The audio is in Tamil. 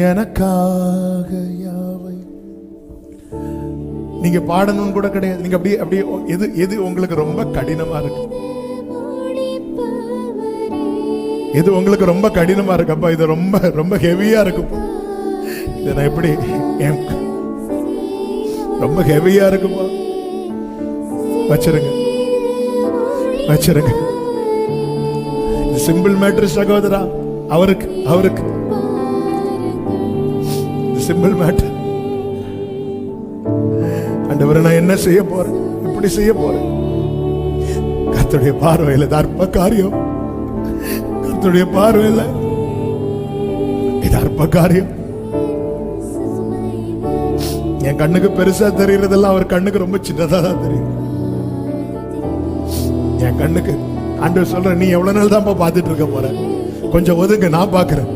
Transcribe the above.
எனக்காக யாவை. நீங்க பாடணும்னு கூட கிடையாது. நீங்க அப்படியே அப்படியே எது எது உங்களுக்கு ரொம்ப கடினமா இருக்கு, எது உங்களுக்கு ரொம்ப கடினமா இருக்கு, அப்பா இது ரொம்ப ரொம்ப ஹெவியா இருக்கும், இதை நான் எப்படி ரொம்ப ஹெவியா இருக்குப்பா, வச்சிருங்க வச்சிருங்க. சிம்பிள் மேட்டர் சகோதரா, அவருக்கு அவருக்கு சிம்பிள் மேட்டர். ஆண்டவரே நான் என்ன செய்ய போறேன், இப்படி செய்ய போறேன். கர்த்தருடைய பார்வையில் இது அற்ப காரியம், கர்த்தருடைய பார்வையில் இது அற்ப காரியம். என் கண்ணுக்கு பெருசா தெரிகிறதெல்லாம் அவர் கண்ணுக்கு ரொம்ப சின்னதா தான் தெரியும். என் கண்ணுக்கு ஆண்டவர் சொல்ற, நீ எவ்வளவு நாள் தான் பார்த்துட்டு இருக்க போற, கொஞ்சம் ஒதுங்க, நான் பாக்குறேன்.